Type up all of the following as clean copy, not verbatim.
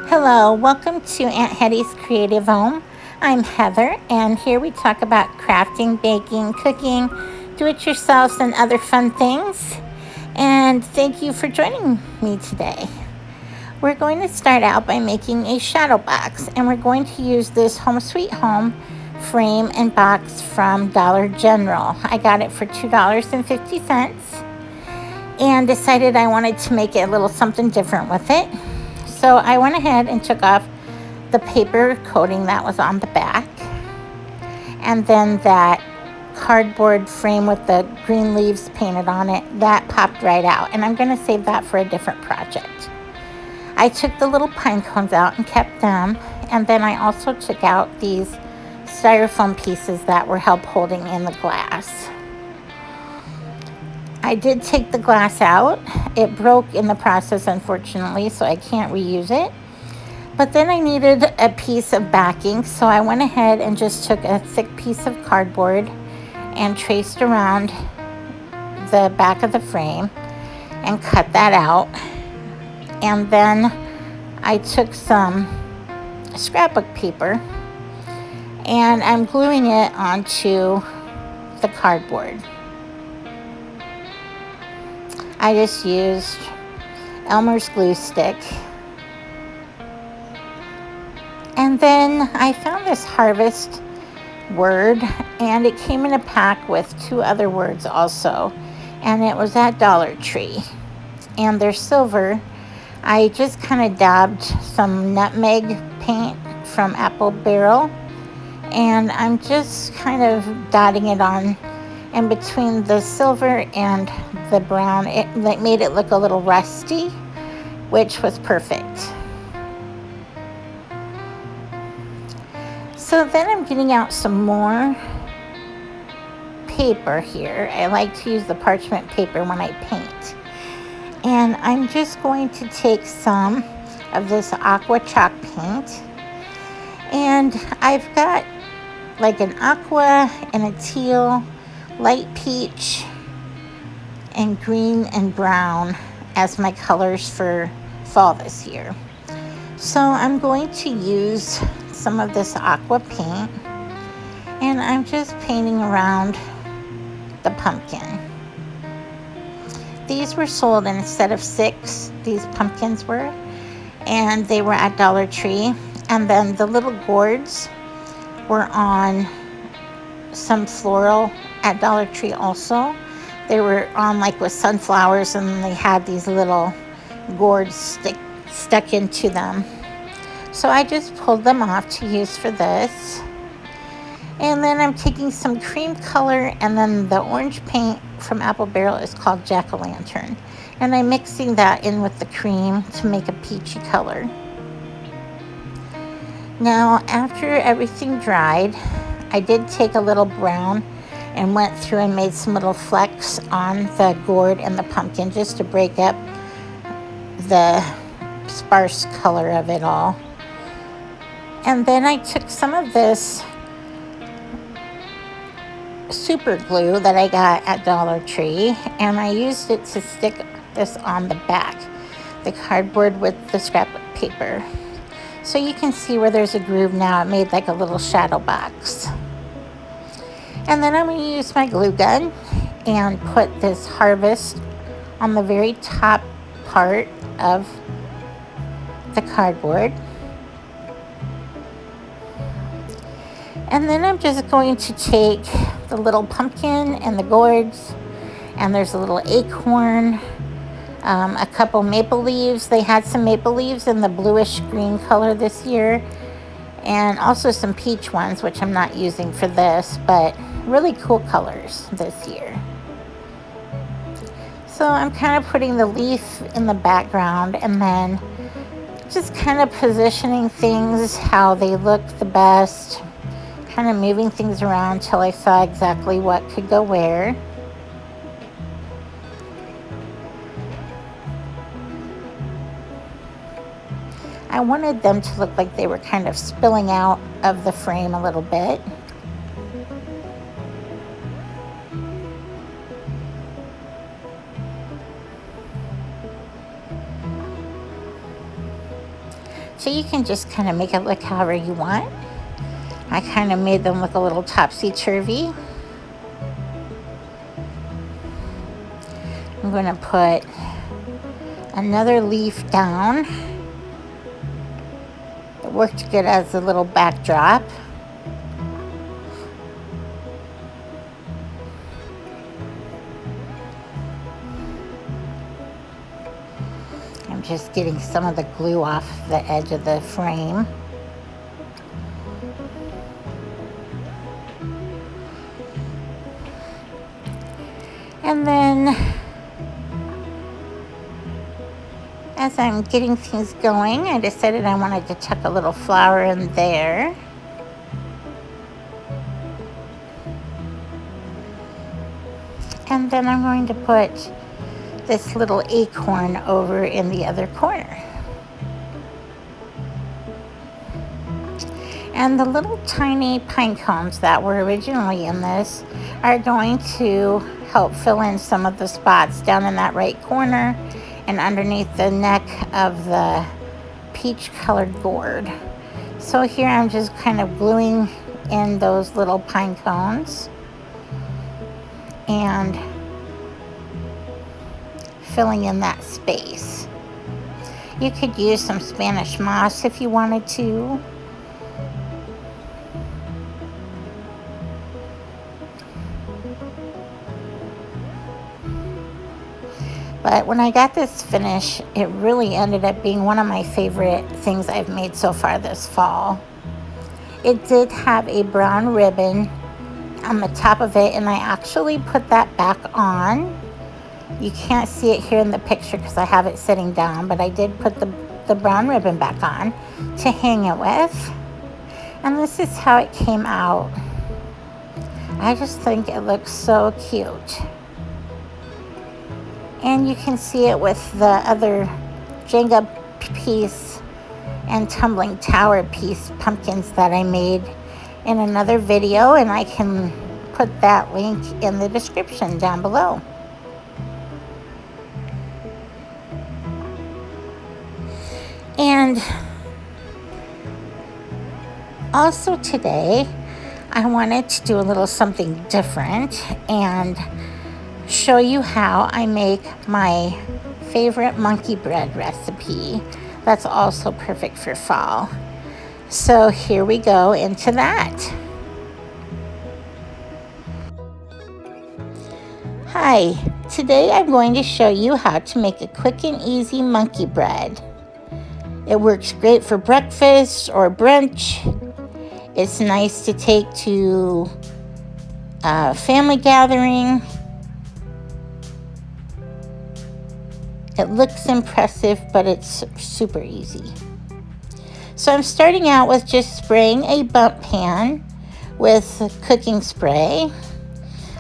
Hello, welcome to Aunt Hetty's Creative Home. I'm Heather, and here we talk about crafting, baking, cooking, do it yourselves, and other fun things. And thank you for joining me today. We're going to start out by making a shadow box, and we're going to use this Home Sweet Home frame and box from Dollar General. I got it for $2.50 and decided I wanted to make it a little something different with it. So I went ahead and took off the paper coating that was on the back, and then that cardboard frame with the green leaves painted on it, that popped right out, and I'm going to save that for a different project. I took the little pine cones out and kept them, and then I also took out these styrofoam pieces that were help holding in the glass. I did take the glass out. It broke in the process, unfortunately, so I can't reuse it. But then I needed a piece of backing, so I went ahead and just took a thick piece of cardboard and traced around the back of the frame and cut that out. And then I took some scrapbook paper and I'm gluing it onto the cardboard. I just used Elmer's glue stick. And then I found this harvest word, and it came in a pack with two other words also, and it was at Dollar Tree. And they're silver. I just kind of dabbed some nutmeg paint from Apple Barrel, and I'm just kind of dotting it on in between the silver and the brown. It made it look a little rusty, which was perfect. So then I'm getting out some more paper here. I like to use the parchment paper when I paint. And I'm just going to take some of this aqua chalk paint. And I've got like an aqua and a teal, light peach, and green and brown as my colors for fall this year. So I'm going to use some of this aqua paint, and I'm just painting around the pumpkin. These were sold in a set of 6, these pumpkins were, and they were at Dollar Tree. And then the little gourds were on some floral at Dollar Tree also. They were on like with sunflowers, and they had these little gourds stuck into them. So I just pulled them off to use for this. And then I'm taking some cream color, and then the orange paint from Apple Barrel is called Jack-o'-lantern. And I'm mixing that in with the cream to make a peachy color. Now, after everything dried, I did take a little brown and went through and made some little flecks on the gourd and the pumpkin just to break up the sparse color of it all. And then I took some of this super glue that I got at Dollar Tree, and I used it to stick this on the back, the cardboard with the scrapbook paper. So you can see where there's a groove now. It made like a little shadow box. And then I'm going to use my glue gun and put this harvest on the very top part of the cardboard. And then I'm just going to take the little pumpkin and the gourds, and there's a little acorn, a couple maple leaves. They had some maple leaves in the bluish green color this year, and also some peach ones, which I'm not using for this, but really cool colors this year. So I'm kind of putting the leaf in the background, and then just kind of positioning things how they look the best, kind of moving things around till I saw exactly what could go where. I wanted them to look like they were kind of spilling out of the frame a little bit. So you can just kind of make it look however you want. I kind of made them look a little topsy-turvy. I'm going to put another leaf down. It worked good as a little backdrop. I'm just getting some of the glue off the edge of the frame. And then as I'm getting things going, I decided I wanted to tuck a little flower in there. And then I'm going to put this little acorn over in the other corner. And the little tiny pine cones that were originally in this are going to help fill in some of the spots down in that right corner and underneath the neck of the peach colored gourd. So here I'm just kind of gluing in those little pine cones and filling in that space. You could use some Spanish moss if you wanted to. But when I got this finish, it really ended up being one of my favorite things I've made so far this fall. It did have a brown ribbon on the top of it, and I actually put that back on. You can't see it here in the picture because I have it sitting down, but I did put the brown ribbon back on to hang it with. And this is how it came out. I just think it looks so cute. And you can see it with the other Jenga piece and tumbling tower piece pumpkins that I made in another video, and I can put that link in the description down below. And also today, I wanted to do a little something different and show you how I make my favorite monkey bread recipe that's also perfect for fall. So here we go into that. Hi, today I'm going to show you how to make a quick and easy monkey bread. It works great for breakfast or brunch. It's nice to take to a family gathering. It looks impressive, but it's super easy. So I'm starting out with just spraying a bump pan with cooking spray.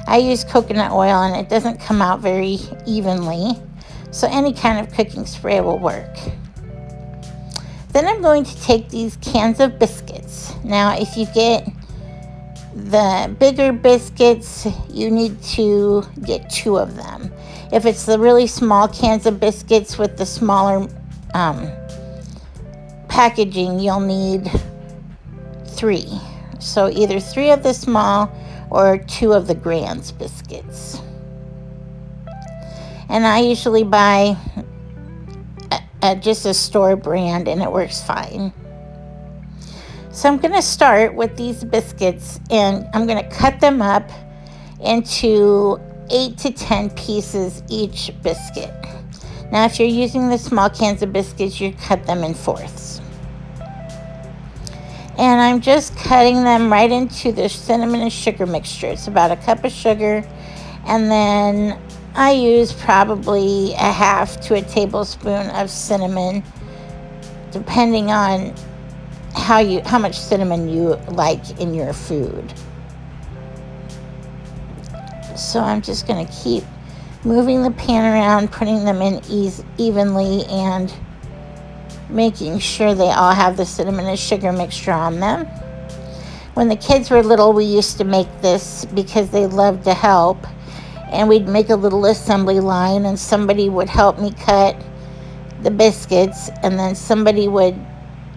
I use coconut oil and it doesn't come out very evenly, so any kind of cooking spray will work. Then I'm going to take these cans of biscuits. Now, if you get the bigger biscuits, you need to get 2 of them. If it's the really small cans of biscuits with the smaller packaging, you'll need 3. So either 3 of the small or 2 of the Grand's biscuits. And I usually buy just a store brand, and it works fine. So I'm going to start with these biscuits, and I'm going to cut them up into 8 to 10 pieces each biscuit. Now, if you're using the small cans of biscuits, you cut them in fourths. And I'm just cutting them right into the cinnamon and sugar mixture. It's about a cup of sugar, and then I use probably a half to a tablespoon of cinnamon, depending on how much cinnamon you like in your food. So I'm just going to keep moving the pan around, putting them in evenly, and making sure they all have the cinnamon and sugar mixture on them. When the kids were little, we used to make this because they loved to help, and we'd make a little assembly line, and somebody would help me cut the biscuits, and then somebody would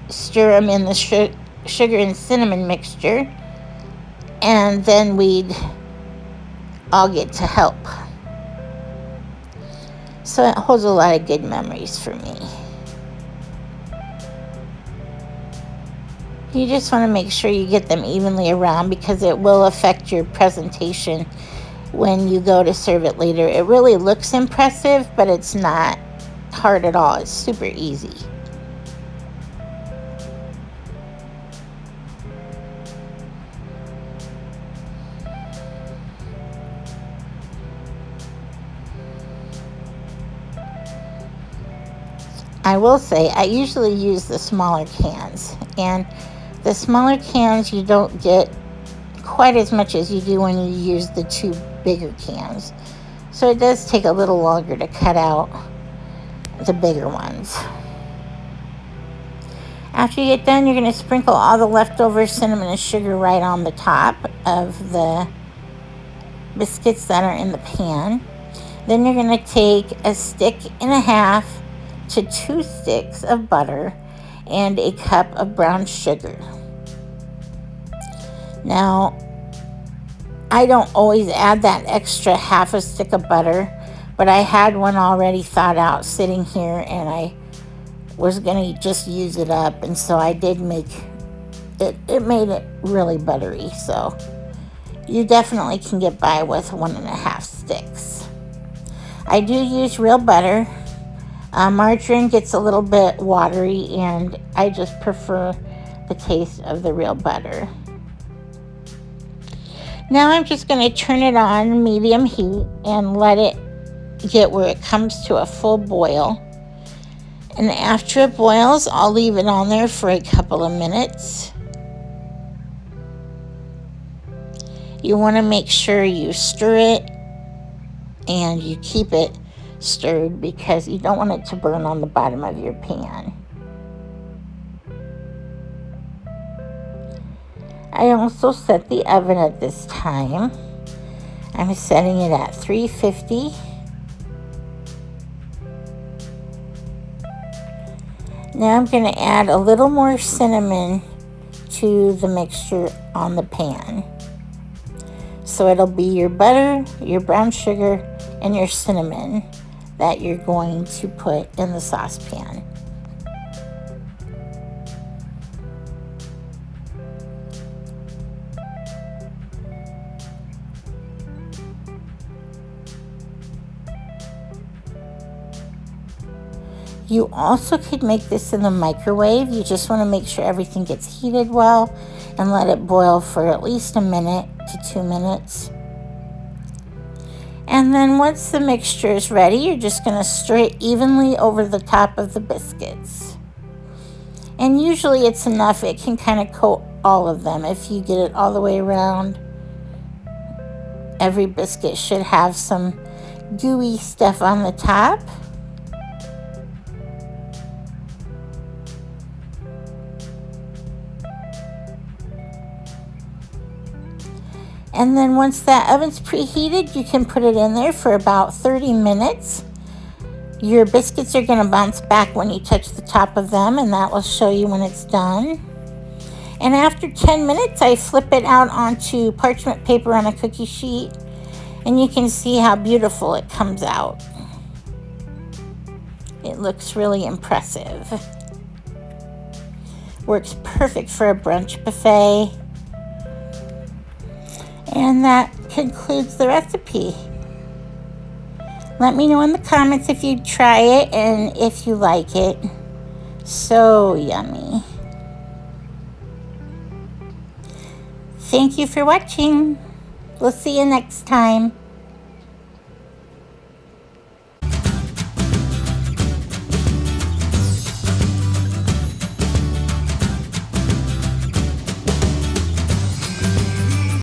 stir them in the sugar and cinnamon mixture, and then we'd all get to help. So it holds a lot of good memories for me. You just want to make sure you get them evenly around, because it will affect your presentation when you go to serve it later. It really looks impressive, but it's not hard at all. It's super easy. I will say I usually use the smaller cans, and the smaller cans you don't get quite as much as you do when you use the 2 bigger cans. So it does take a little longer to cut out the bigger ones. After you get done, you're going to sprinkle all the leftover cinnamon and sugar right on the top of the biscuits that are in the pan. Then you're going to take a stick and a half to 2 sticks of butter and a cup of brown sugar. Now, I don't always add that extra half a stick of butter, but I had one already thawed out sitting here, and I was going to just use it up, and so I did make it. It made it really buttery, so you definitely can get by with 1.5 sticks. I do use real butter. Margarine gets a little bit watery, and I just prefer the taste of the real butter. Now I'm just going to turn it on medium heat and let it get where it comes to a full boil. And after it boils, I'll leave it on there for a couple of minutes. You want to make sure you stir it and you keep it stirred, because you don't want it to burn on the bottom of your pan. I also set the oven at this time. I'm setting it at 350. Now I'm going to add a little more cinnamon to the mixture on the pan. So it'll be your butter, your brown sugar, and your cinnamon that you're going to put in the saucepan. You also could make this in the microwave. You just want to make sure everything gets heated well and let it boil for at least 1 minute to 2 minutes. And then once the mixture is ready, you're just going to stir it evenly over the top of the biscuits. And usually it's enough. It can kind of coat all of them if you get it all the way around. Every biscuit should have some gooey stuff on the top. And then once that oven's preheated, you can put it in there for about 30 minutes. Your biscuits are going to bounce back when you touch the top of them, and that will show you when it's done. And after 10 minutes, I flip it out onto parchment paper on a cookie sheet, and you can see how beautiful it comes out. It looks really impressive. Works perfect for a brunch buffet. And that concludes the recipe. Let me know in the comments if you try it and if you like it. So yummy. Thank you for watching. We'll see you next time.